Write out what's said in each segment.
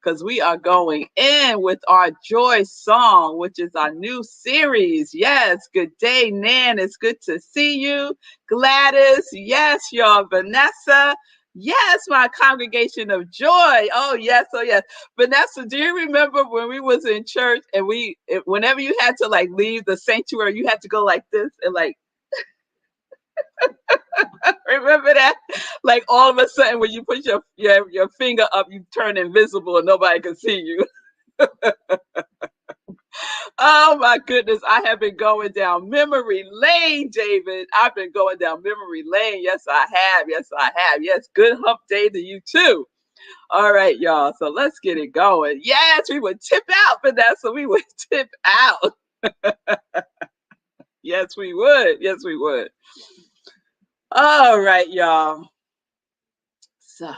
because we are going in with our joy song, which is our new series. Yes, good day, Nan. It's good to see you. Gladys, yes, y'all. Vanessa, yes, my congregation of joy. Oh, yes, oh, yes. Vanessa, do you remember when we was in church and whenever you had to like leave the sanctuary, you had to go like this and like, remember that? Like all of a sudden when you put your finger up, you turn invisible and nobody can see you. Oh my goodness. I have been going down memory lane, David. I've been going down memory lane. Yes, I have. Yes, I have. Yes, good hump day to you too. All right, y'all. So let's get it going. Yes, we would tip out, Vanessa. We would tip out. Yes, we would. Yes, we would. All right, y'all. So,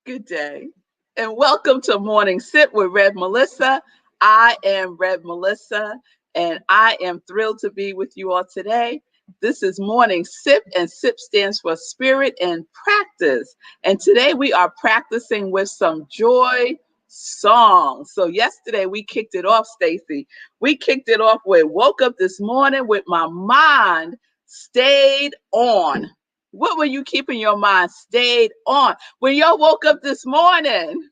good day. And welcome to Morning Sip with revmelissa. I am revmelissa, and I am thrilled to be with you all today. This is Morning Sip, and SIP stands for Spirit and Practice. And today we are practicing with some joy songs. So yesterday we kicked it off, Stacy. We kicked it off with woke up this morning with my mind stayed on. What were you keeping your mind stayed on? When y'all woke up this morning,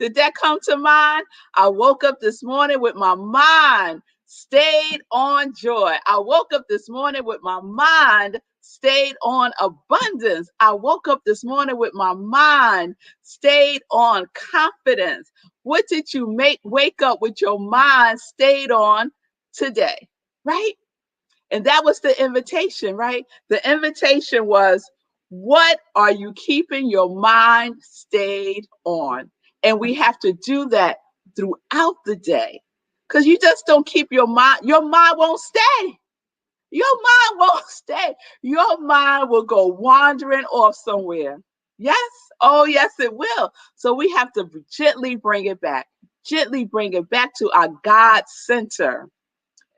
did that come to mind? I woke up this morning with my mind stayed on joy. I woke up this morning with my mind stayed on abundance. I woke up this morning with my mind stayed on confidence. What did you wake up with your mind stayed on today? Right? And that was the invitation, right? The invitation was, what are you keeping your mind stayed on? And we have to do that throughout the day, because you just don't keep your mind won't stay. Your mind won't stay. Your mind will go wandering off somewhere. Yes? Oh, yes, it will. So we have to gently bring it back to our God center,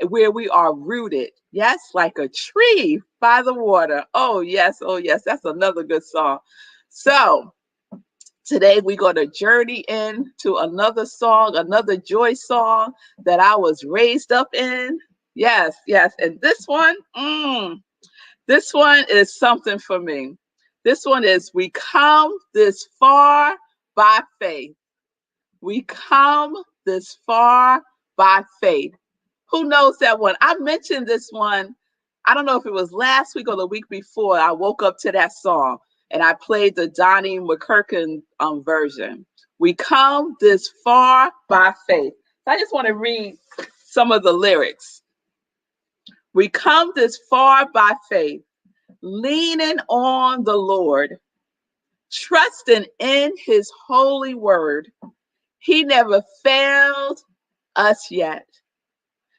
where we are rooted. Yes, like a tree by the water. Oh, yes. Oh, yes. That's another good song. So today we're going to journey into another song, another joy song that I was raised up in. Yes, yes. And this one is something for me. This one is, we come this far by faith. We come this far by faith. Who knows that one? I mentioned this one. I don't know if it was last week or the week before. I woke up to that song and I played the Donnie McKirkin version. We come this far by faith. I just want to read some of the lyrics. We come this far by faith, leaning on the Lord, trusting in his holy word. He never failed us yet.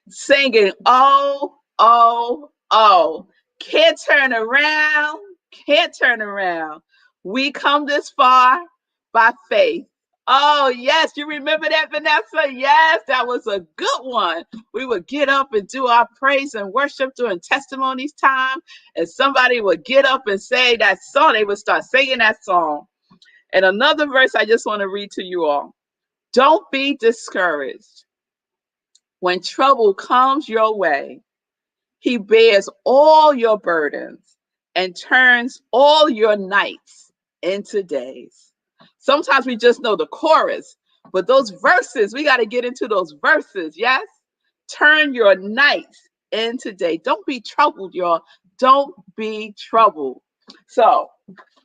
Singing, oh, oh, oh, can't turn around, can't turn around. We come this far by faith. Oh, yes, you remember that, Vanessa? Yes, that was a good one. We would get up and do our praise and worship during testimonies time, and somebody would get up and say that song. They would start singing that song. And another verse I just want to read to you all. Don't be discouraged. When trouble comes your way, he bears all your burdens and turns all your nights into days. Sometimes we just know the chorus, but those verses, we got to get into those verses, yes? Turn your nights into day. Don't be troubled, y'all. Don't be troubled. So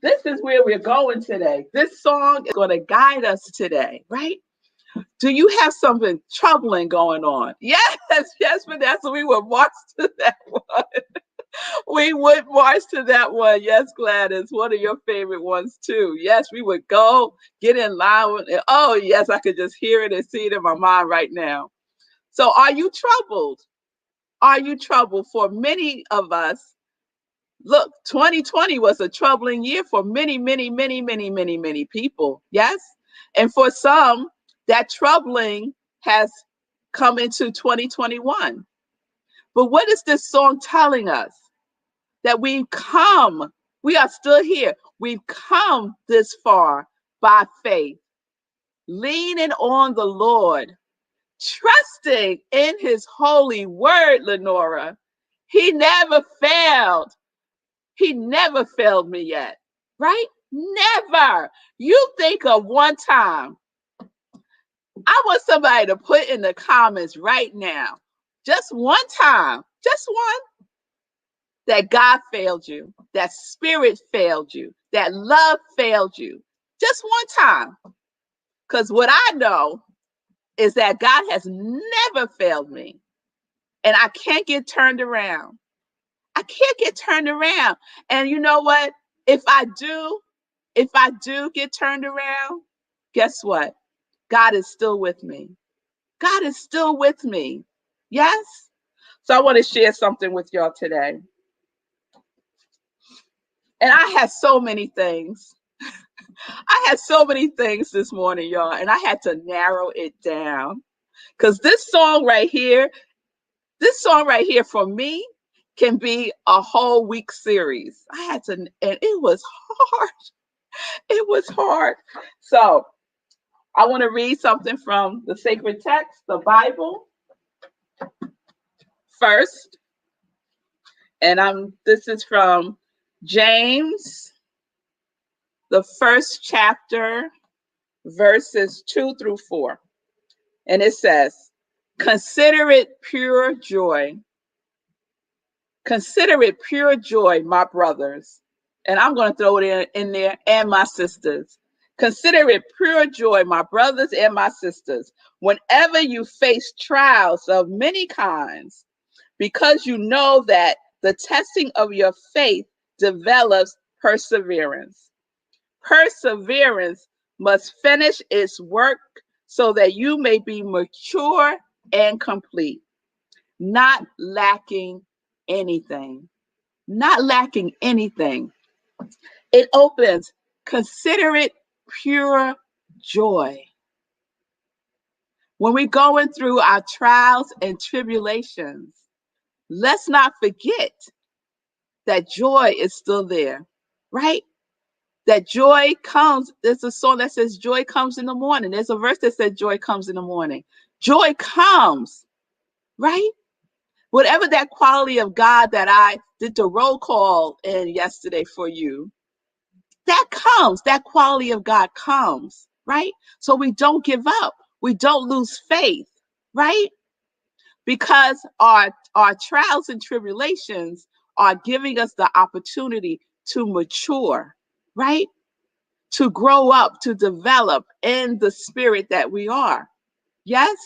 this is where we're going today. This song is going to guide us today, right? Do you have something troubling going on? Yes, yes, Vanessa, we would march to that one. We would march to that one. Yes, Gladys, one of your favorite ones too. Yes, we would go get in line with it. Oh, yes, I could just hear it and see it in my mind right now. So are you troubled? Are you troubled? For many of us, look, 2020 was a troubling year for many, many, many, many, many, many people. Yes. And for some, that troubling has come into 2021. But what is this song telling us? That we are still here. We've come this far by faith. leaning on the Lord, trusting in his holy word, Lenora. He never failed. He never failed me yet, right? Never. You think of one time. I want somebody to put in the comments right now, just one time, just one, that God failed you, that spirit failed you, that love failed you. Just one time. Because what I know is that God has never failed me. And I can't get turned around. I can't get turned around. And you know what? If I do get turned around, guess what? God is still with me. God is still with me. Yes? So I want to share something with y'all today. And I had so many things. I had so many things this morning, y'all, and I had to narrow it down. Because this song right here for me can be a whole week series. I had to, and it was hard. It was hard. So I want to read something from the sacred text, the Bible, first. And this is from James, the first chapter, verses 2-4. And it says, consider it pure joy. Consider it pure joy, my brothers. And I'm going to throw it in there, and my sisters. Consider it pure joy, my brothers and my sisters, whenever you face trials of many kinds, because you know that the testing of your faith develops perseverance. Perseverance must finish its work so that you may be mature and complete, not lacking anything. Not lacking anything. It opens, consider it pure joy. When we're going through our trials and tribulations, let's not forget that joy is still there, right? That joy comes. There's a song that says joy comes in the morning. There's a verse that says joy comes in the morning. Joy comes, right? Whatever that quality of God that I did the roll call in yesterday for you, that comes, that quality of God comes, right? So we don't give up. We don't lose faith, right? Because our trials and tribulations are giving us the opportunity to mature, right? To grow up, to develop in the spirit that we are. Yes?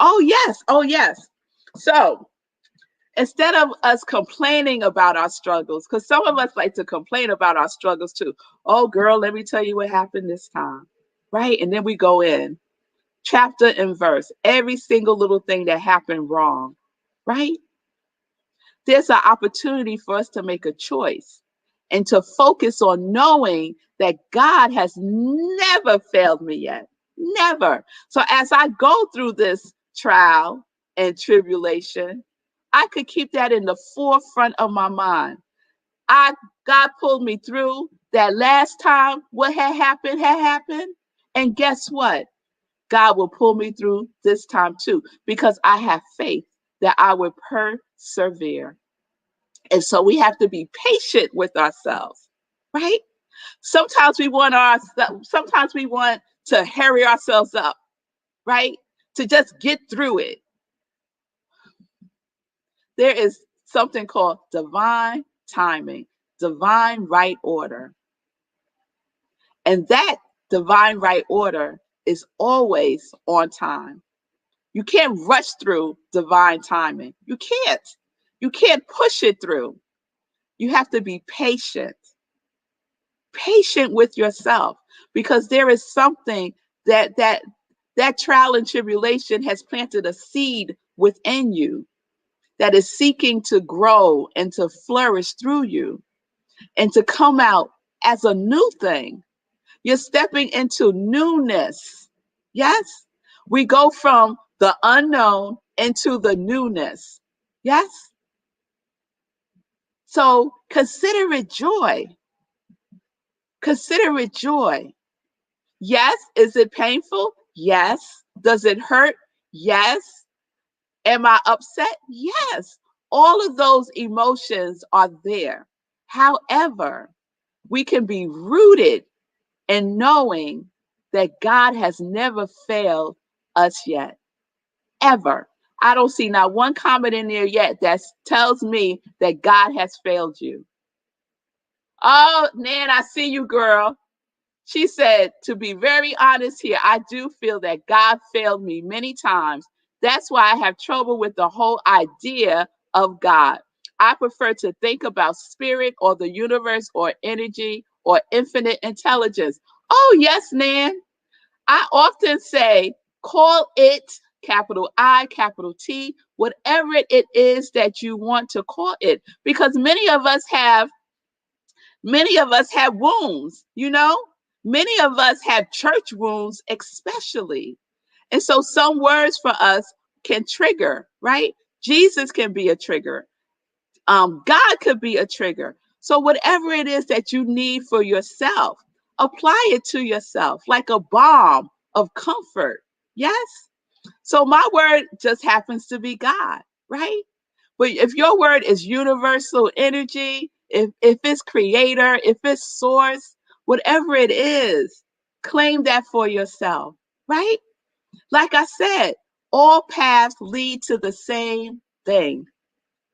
Oh, yes. Oh, yes. So instead of us complaining about our struggles, because some of us like to complain about our struggles too. Oh, girl, let me tell you what happened this time, right? And then we go in chapter and verse, every single little thing that happened wrong, right? There's an opportunity for us to make a choice and to focus on knowing that God has never failed me yet. Never. So as I go through this trial and tribulation, I could keep that in the forefront of my mind. God pulled me through that last time. What had happened. And guess what? God will pull me through this time too, because I have faith that I will persevere. And so we have to be patient with ourselves, right? Sometimes we want to hurry ourselves up, right? To just get through it. There is something called divine timing, divine right order. And that divine right order is always on time. You can't rush through divine timing. You can't. You can't push it through. You have to be patient. Patient with yourself, because there is something that trial and tribulation has planted a seed within you that is seeking to grow and to flourish through you and to come out as a new thing. You're stepping into newness. Yes? We go from the unknown into the newness. Yes? So consider it joy. Consider it joy. Yes. Is it painful? Yes. Does it hurt? Yes. Am I upset? Yes. All of those emotions are there. However, we can be rooted in knowing that God has never failed us yet, ever. I don't see not one comment in there yet that tells me that God has failed you. Oh, Nan, I see you, girl. She said, to be very honest here, I do feel that God failed me many times. That's why I have trouble with the whole idea of God. I prefer to think about spirit or the universe or energy or infinite intelligence. Oh, yes, Nan. I often say, call it capital I, capital T, whatever it is that you want to call it, because many of us have wounds, many of us have church wounds, especially. And so some words for us can trigger, right? Jesus can be a trigger. God could be a trigger. So whatever it is that you need for yourself, apply it to yourself like a balm of comfort. Yes. So my word just happens to be God, right? But if your word is universal energy, if it's creator, if it's source, whatever it is, claim that for yourself, right? Like I said, all paths lead to the same thing.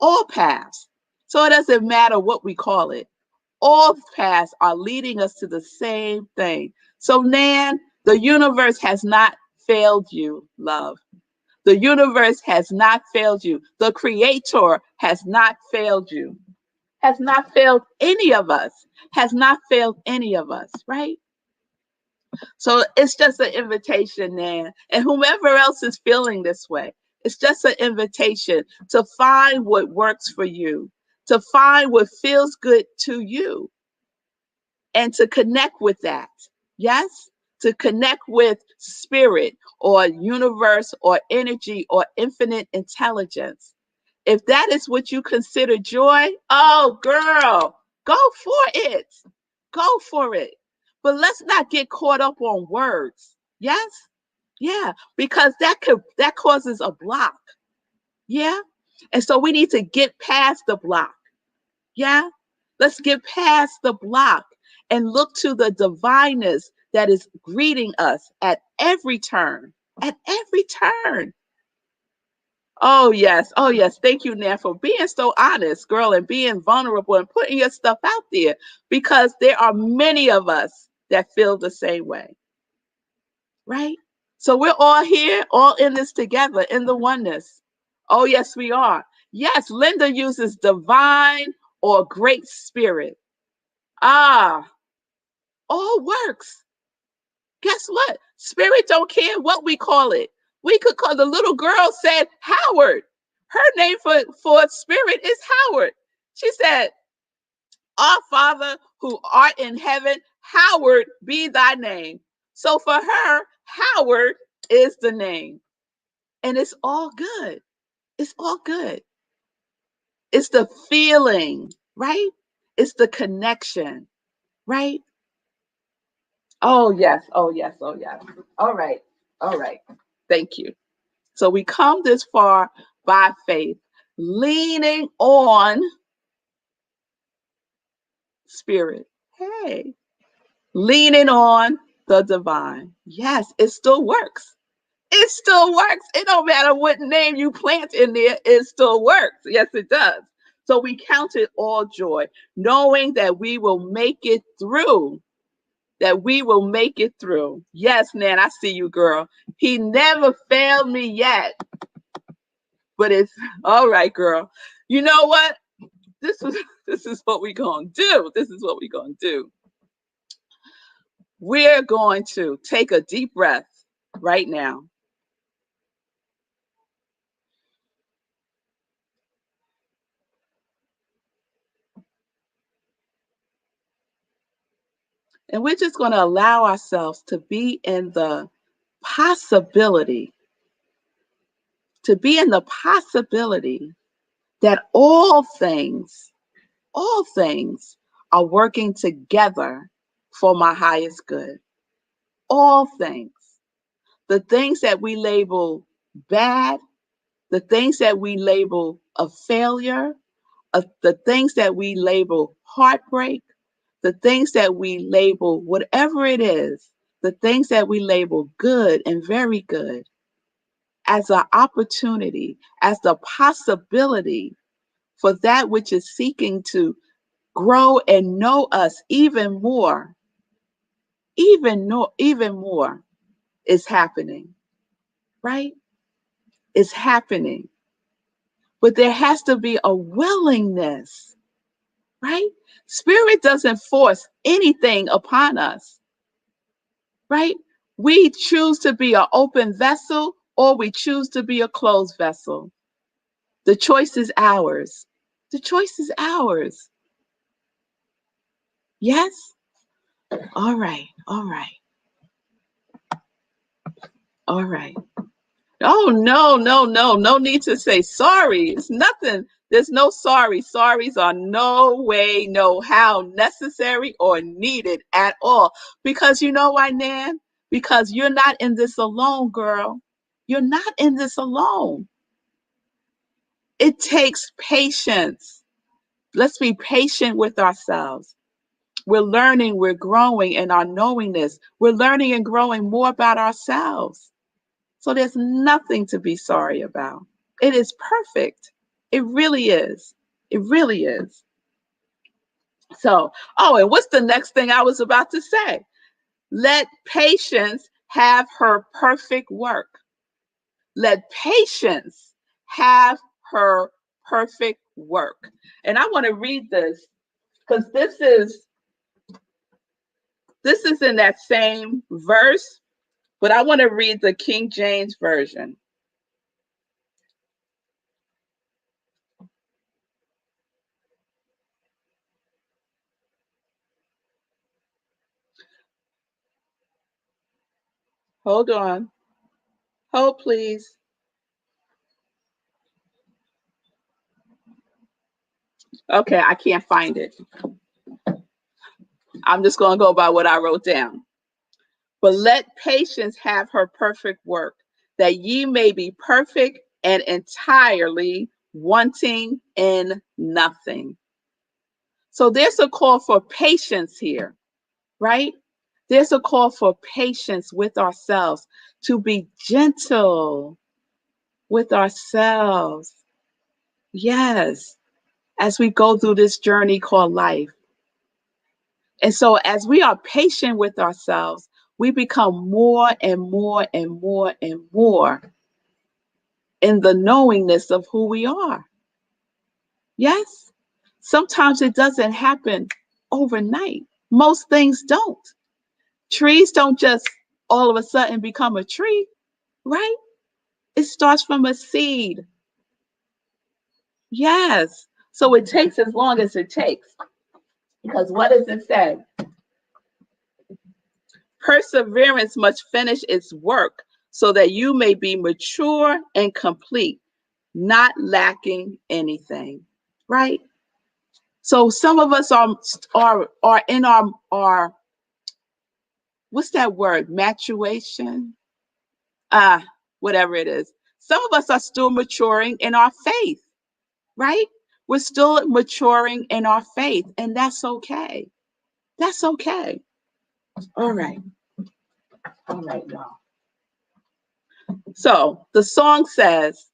All paths. So it doesn't matter what we call it. All paths are leading us to the same thing. So, Nan, the universe has not failed you, love. The universe has not failed you. The creator has not failed you, has not failed any of us, has not failed any of us, right? So it's just an invitation, Nan. And whomever else is feeling this way, it's just an invitation to find what works for you, to find what feels good to you, and to connect with that. Yes? To connect with spirit or universe or energy or infinite intelligence. If that is what you consider joy, oh, girl, go for it. Go for it. But let's not get caught up on words. Yes? Yeah, because that causes a block. Yeah? And so we need to get past the block. Yeah? Let's get past the block and look to the divineness that is greeting us at every turn. At every turn. Oh, yes. Oh, yes. Thank you, Nan, for being so honest, girl, and being vulnerable and putting your stuff out there, because there are many of us that feel the same way, right? So we're all here, all in this together, in the oneness. Oh, yes, we are. Yes, Linda uses divine or great spirit. Ah, all works. Guess what? Spirit don't care what we call it. We could call, the little girl said Howard. Her name for spirit is Howard. She said, Our Father who art in heaven, Howard be thy name. So for her, Howard is the name. And it's all good. It's all good. It's the feeling, right? It's the connection, right? Oh, yes. Oh, yes. Oh, yes. All right. All right. Thank you. So we come this far by faith, leaning on spirit. Hey, leaning on the divine. Yes, it still works. It still works. It don't matter what name you plant in there, it still works. Yes, it does. So we count it all joy, knowing that we will make it through. That we will make it through. Yes, Nan, I see you, girl. He never failed me yet. But it's all right, girl. You know what? This is this is what we're gonna do. This is what we're gonna do. We're going to take a deep breath right now. And we're just going to allow ourselves to be in the possibility, to be in the possibility that all things are working together for my highest good. all things. The things that we label bad, the things that we label a failure, the things that we label heartbreak, the things that we label whatever it is, the things that we label good and very good, as an opportunity, as the possibility for that which is seeking to grow and know us even more, even more is happening, right? It's happening. But there has to be a willingness, right? Spirit doesn't force anything upon us, right? We choose to be an open vessel or we choose to be a closed vessel. The choice is ours. The choice is ours. Yes? All right. All right. All right. Oh, no, no, no. No need to say sorry. It's nothing. There's no sorry. Sorries are no way, no how necessary or needed at all. Because you know why, Nan? Because you're not in this alone, girl. You're not in this alone. It takes patience. Let's be patient with ourselves. We're learning, we're growing in our knowingness. We're learning and growing more about ourselves. So there's nothing to be sorry about. It is perfect. It really is. It really is. So, oh, and what's the next thing I was about to say? Let patience have her perfect work. Let patience have her perfect work. And I want to read this because this is in that same verse, but I want to read the King James Version. Hold on. Hold, please. Okay, I can't find it. I'm just going to go by what I wrote down. But let patience have her perfect work, that ye may be perfect and entirely wanting in nothing. So there's a call for patience here, right? There's a call for patience with ourselves, to be gentle with ourselves. Yes, as we go through this journey called life. And so as we are patient with ourselves, we become more and more and more and more in the knowingness of who we are. Yes, sometimes it doesn't happen overnight. Most things don't. Trees don't just all of a sudden become a tree, right? It starts from a seed. Yes. So it takes as long as it takes. Because what does it say? Perseverance must finish its work so that you may be mature and complete, not lacking anything. Right? So some of us are in our what's that word? Maturation? Whatever it is. Some of us are still maturing in our faith, right? We're still maturing in our faith, and that's okay. That's okay. All right. All right, y'all. So the song says,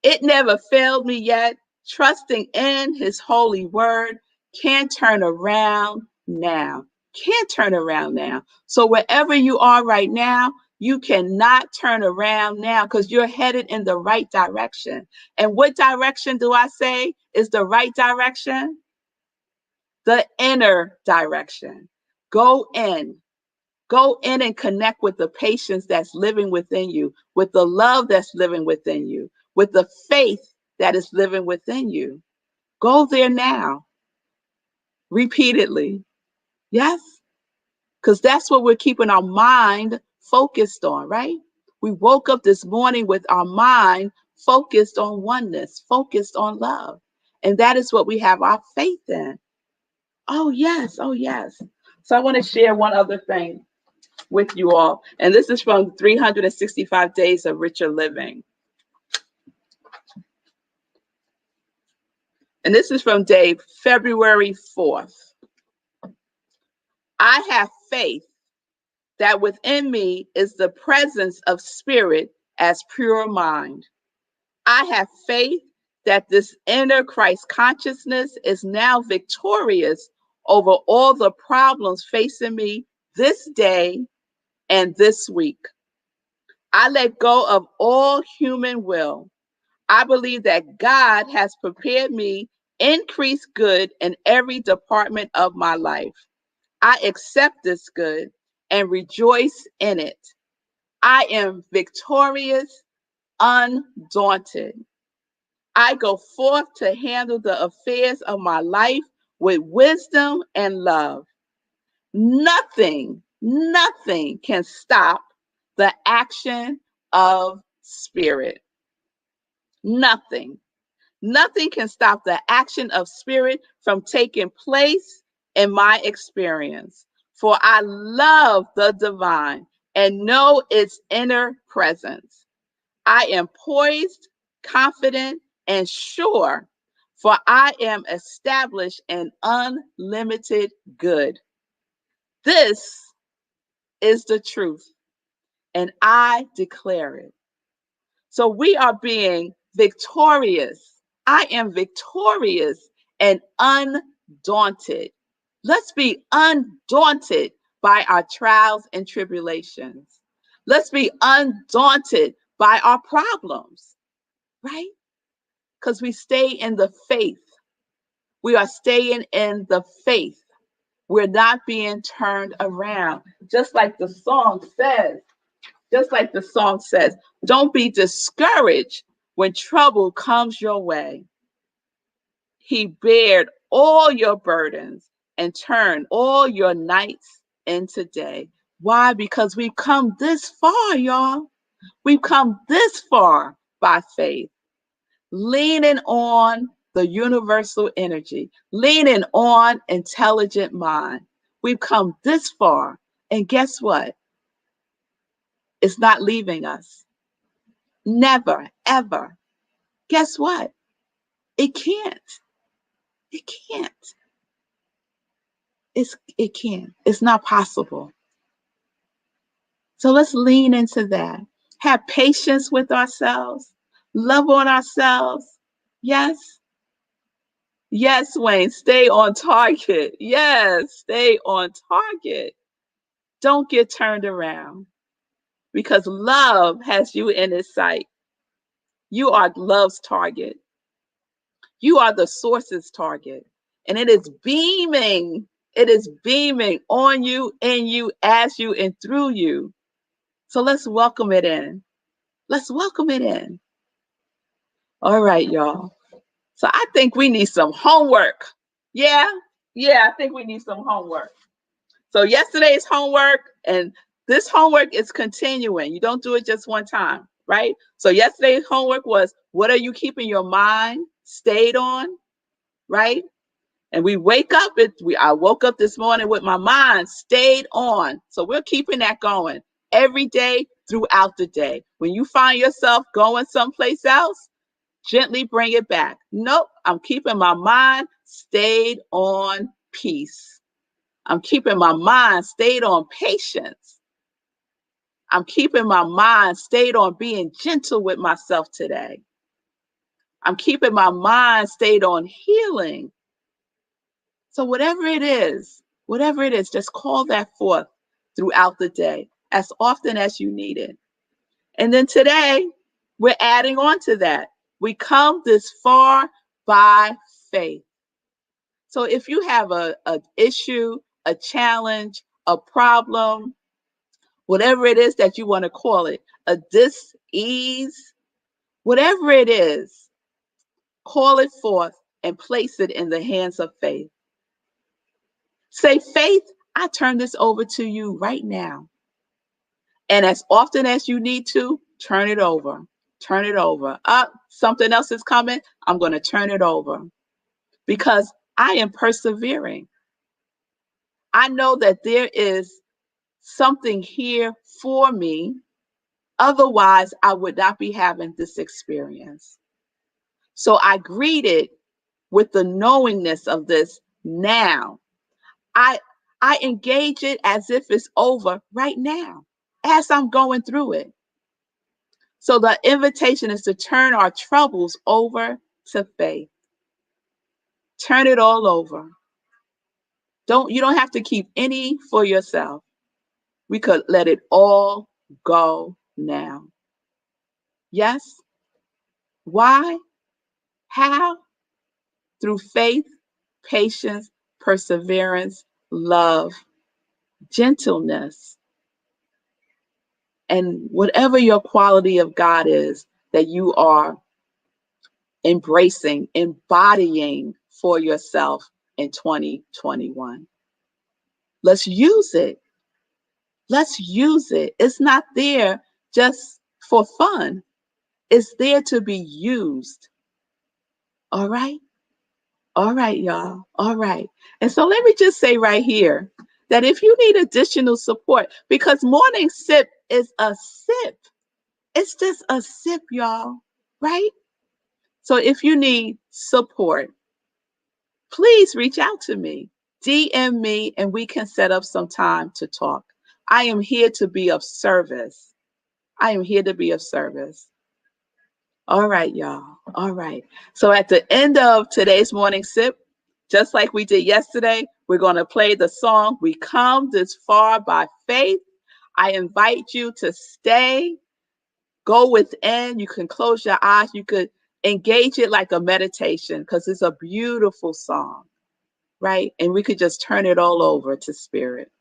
it never failed me yet, trusting in his holy word, can't turn around now. Can't turn around now. So wherever you are right now, you cannot turn around now because you're headed in the right direction. And what direction do I say is the right direction? The inner direction. Go in. Go in and connect with the patience that's living within you, with the love that's living within you, with the faith that is living within you. Go there now, repeatedly. Yes, because that's what we're keeping our mind focused on, right? We woke up this morning with our mind focused on oneness, focused on love. And that is what we have our faith in. Oh, yes. Oh, yes. So I want to share one other thing. with you all. And this is from 365 Days of Richer Living. And this is from day February 4th. I have faith that within me is the presence of spirit as pure mind. I have faith that this inner Christ consciousness is now victorious over all the problems facing me this day and this week. I let go of all human will. I believe that God has prepared me increased good in every department of my life. I accept this good and rejoice in it. I am victorious, undaunted. I go forth to handle the affairs of my life with wisdom and love. Nothing can stop the action of spirit. Nothing can stop the action of spirit from taking place in my experience. For I love the divine and know its inner presence. I am poised, confident, and sure, for I am established in unlimited good. This is the truth, and I declare it. So we are being victorious. I am victorious and undaunted. Let's be undaunted by our trials and tribulations. Let's be undaunted by our problems, right? Because we stay in the faith. We are staying in the faith. We're not being turned around. Just like the song says, don't be discouraged when trouble comes your way. He bared all your burdens and turned all your nights into day. Why? Because we've come this far, y'all. We've come this far by faith, leaning on the universal energy, leaning on intelligent mind. We've come this far, and guess what? It's not leaving us. Never, ever. Guess what? It can't. It can't. It can't. It's not possible. So let's lean into that. Have patience with ourselves. Love on ourselves. Yes. Yes, Wayne. Stay on target. Yes. Stay on target. Don't get turned around because love has you in its sight. You are love's target. You are the source's target. And it is beaming. It is beaming on you, in you, as you, and through you. So let's welcome it in. Let's welcome it in. All right, y'all. So I think we need some homework. Yeah, I think we need some homework. So yesterday's homework and this homework is continuing. You don't do it just one time, right? So yesterday's homework was, what are you keeping your mind stayed on, right? And we wake up, I woke up this morning with my mind stayed on. So we're keeping that going every day throughout the day. When you find yourself going someplace else, gently bring it back. Nope, I'm keeping my mind stayed on peace. I'm keeping my mind stayed on patience. I'm keeping my mind stayed on being gentle with myself today. I'm keeping my mind stayed on healing. So whatever it is, just call that forth throughout the day as often as you need it. And then today, we're adding on to that. We come this far by faith. So if you have an issue, a challenge, a problem, whatever it is that you want to call it, a dis-ease, whatever it is, call it forth and place it in the hands of faith. Say, faith, I turn this over to you right now. And as often as you need to, turn it over. Turn it over. Something else is coming. I'm going to turn it over because I am persevering. I know that there is something here for me. Otherwise, I would not be having this experience. So I greet it with the knowingness of this now. I I engage it as if it's over right now, as I'm going through it. So the invitation is to turn our troubles over to faith. Turn it all over. You don't have to keep any for yourself. We could let it all go now. Yes? Why? How? Through faith, patience, perseverance, love, gentleness, and whatever your quality of God is that you are embracing, embodying for yourself in 2021. Let's use it. Let's use it. It's not there just for fun. It's there to be used. All right? All right, y'all. All right. And so let me just say right here that if you need additional support, because morning sip is a sip. It's just a sip, y'all. Right? So if you need support, please reach out to me. DM me and we can set up some time to talk. I am here to be of service. I am here to be of service. All right, y'all. All right. So at the end of today's morning sip, just like we did yesterday, we're going to play the song, We Come This Far by Faith. I invite you to stay, go within. You can close your eyes. You could engage it like a meditation because it's a beautiful song, right? And we could just turn it all over to spirit.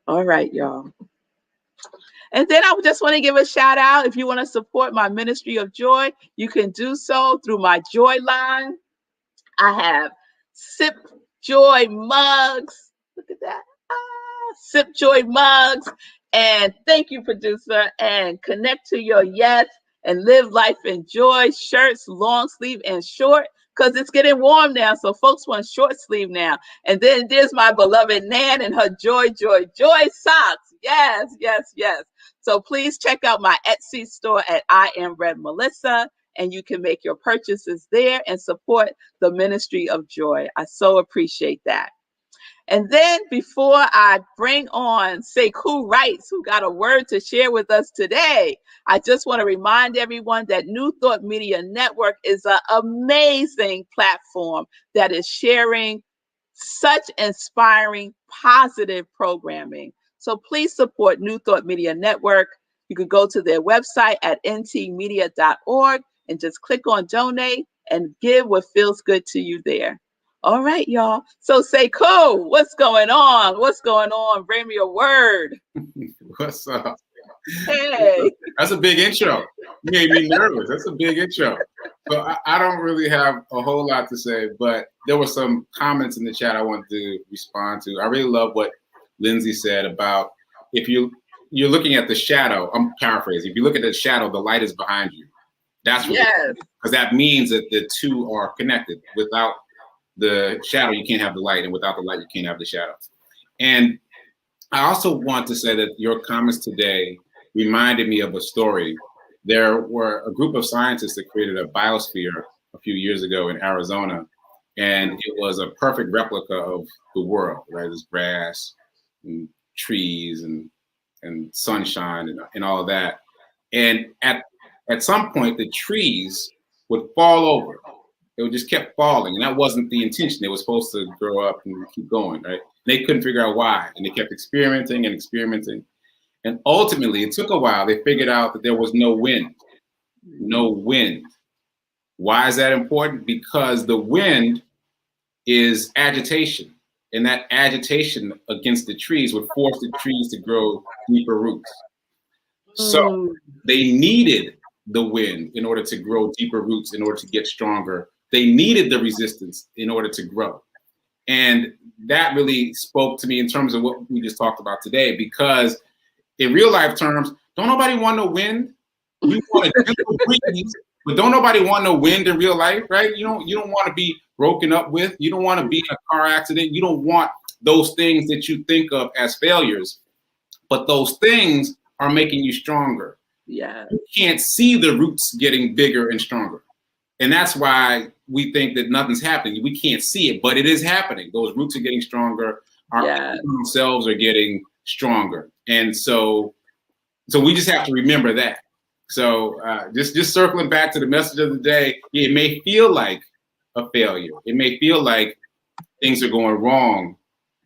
All right, y'all. And then I just want to give a shout out. If you want to support my ministry of joy, you can do so through my joy line. I have Sip Joy mugs. Look at that. Sip Joy mugs. And thank you, producer. And connect to your yes and live life in joy. Shirts, long sleeve and short. Because it's getting warm now. So folks want short sleeve now. And then there's my beloved Nan and her joy socks. Yes, yes, yes. So please check out my Etsy store at I Am revmelissa. And you can make your purchases there and support the ministry of joy. I so appreciate that. And then before I bring on Sekou Wrights, who got a word to share with us today, I just want to remind everyone that New Thought Media Network is an amazing platform that is sharing such inspiring, positive programming. So please support New Thought Media Network. You can go to their website at ntmedia.org and just click on donate and give what feels good to you there. All right, y'all. So Sekou, what's going on? What's going on? Bring me a word. What's up? Hey. That's a big intro. You made me nervous. That's a big intro. So I don't really have a whole lot to say, but there were some comments in the chat I wanted to respond to. I really love what Lindsay said about if you're looking at the shadow. I'm paraphrasing. If you look at the shadow, the light is behind you. That's what yes. Because that means that the two are connected. Without the shadow, you can't have the light, and without the light, you can't have the shadow. And I also want to say that your comments today reminded me of a story. There were a group of scientists that created a biosphere a few years ago in Arizona, and it was a perfect replica of the world, right? There's grass and trees and sunshine and all of that. And at some point, the trees would fall over. It would just kept falling, and that wasn't the intention. They were supposed to grow up and keep going, right? They couldn't figure out why, and they kept experimenting and experimenting. And ultimately, it took a while. They figured out that there was no wind. No wind. Why is that important? Because the wind is agitation, and that agitation against the trees would force the trees to grow deeper roots. So they needed the wind in order to grow deeper roots, in order to get stronger. They needed the resistance in order to grow. And that really spoke to me in terms of what we just talked about today, because in real life terms, don't nobody want no wind. You want a gentle breeze, but don't nobody want no wind in real life, right? You don't want to be broken up with. You don't want to be in a car accident. You don't want those things that you think of as failures. but those things are making you stronger. Yeah. You can't see the roots getting bigger and stronger. And that's why we think that nothing's happening. We can't see it, but it is happening. Those roots are getting stronger. Our cells are getting stronger. And so we just have to remember that. So just circling back to the message of the day, it may feel like a failure. It may feel like things are going wrong,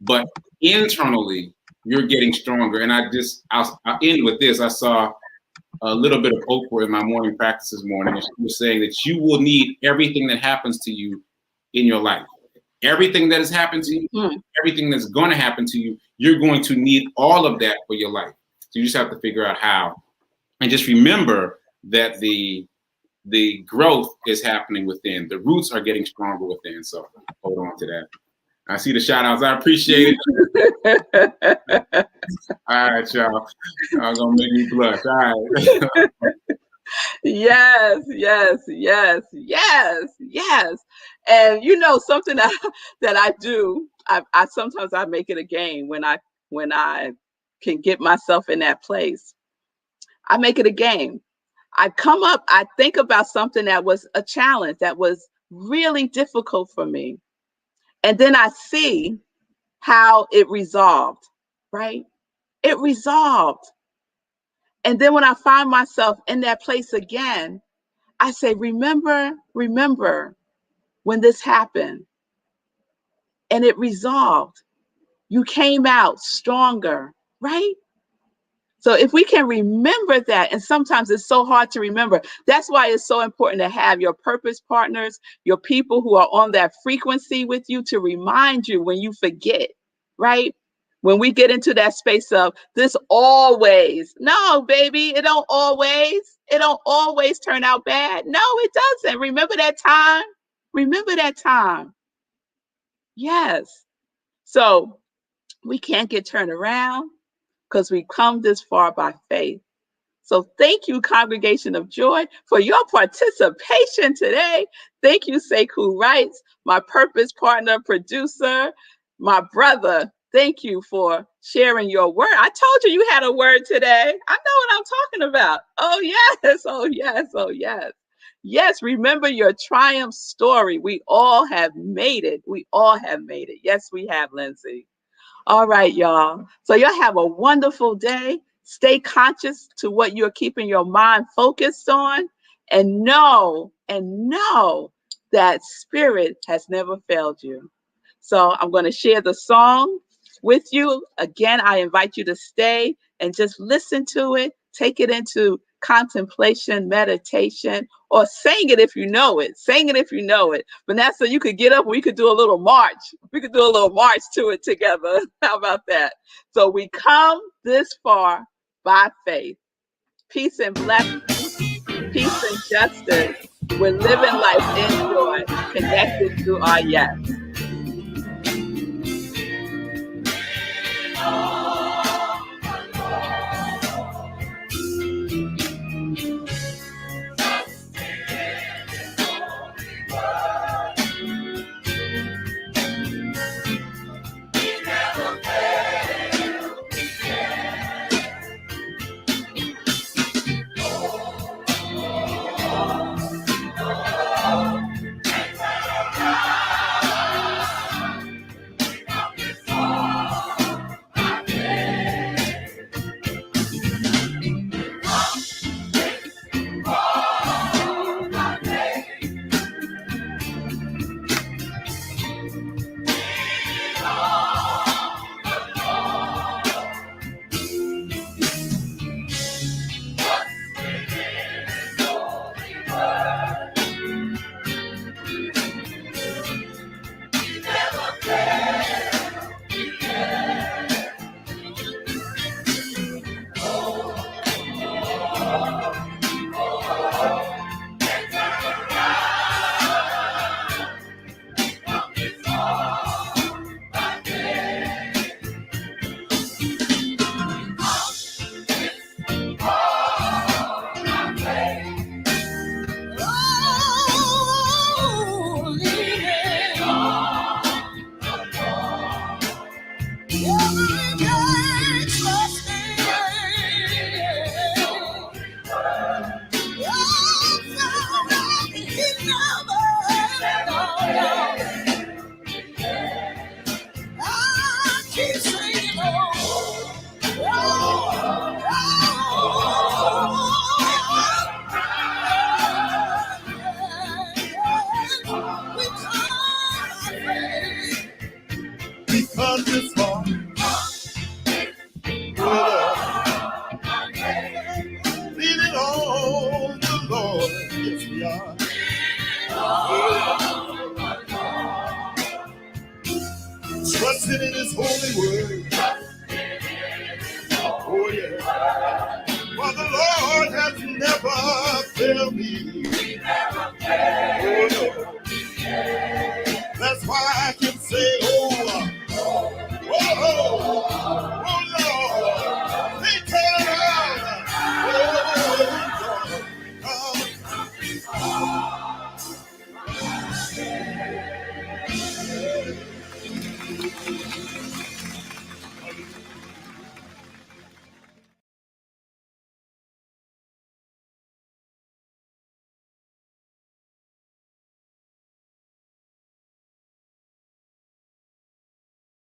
but internally you're getting stronger. And I'll end with this. I saw a little bit of Oprah in my morning practice this morning. And she was saying that you will need everything that happens to you in your life. Everything that has happened to you, everything that's going to happen to you, you're going to need all of that for your life. So you just have to figure out how. And just remember that the growth is happening within. The roots are getting stronger within. So hold on to that. I see the shout outs. I appreciate it. All right, y'all. I'm going to make me blush. All right. Yes. And you know, something that I do, I sometimes I make it a game when I can get myself in that place. I make it a game. I think about something that was a challenge, that was really difficult for me. And then I see how it resolved, right? It resolved. And then when I find myself in that place again, I say, remember when this happened and it resolved. You came out stronger, right? So if we can remember that, and sometimes it's so hard to remember, that's why it's so important to have your purpose partners, your people who are on that frequency with you to remind you when you forget, right? When we get into that space of this always, no, baby, it don't always turn out bad. No, it doesn't. Remember that time? Remember that time. Yes. So we can't get turned around, because we've come this far by faith. So thank you, Congregation of Joy, for your participation today. Thank you, Sekou Wrights, my purpose partner, producer, my brother. Thank you for sharing your word. I told you you had a word today. I know what I'm talking about. Oh, yes. Oh, yes. Oh, yes. Yes, remember your triumph story. We all have made it. We all have made it. Yes, we have, Lindsay. All right, y'all. So y'all have a wonderful day. Stay conscious to what you're keeping your mind focused on, and know that spirit has never failed you. So I'm going to share the song with you. Again, I invite you to stay and just listen to it. Take it into contemplation, meditation, or sing it if you know it. Sing it if you know it. Vanessa, you could get up. We could do a little march. We could do a little march to it together. How about that? So we come this far by faith. Peace and blessings. Peace and justice. We're living life in joy, connected to our yes. trusted in his holy word. Oh, yeah. For the Lord has never failed me.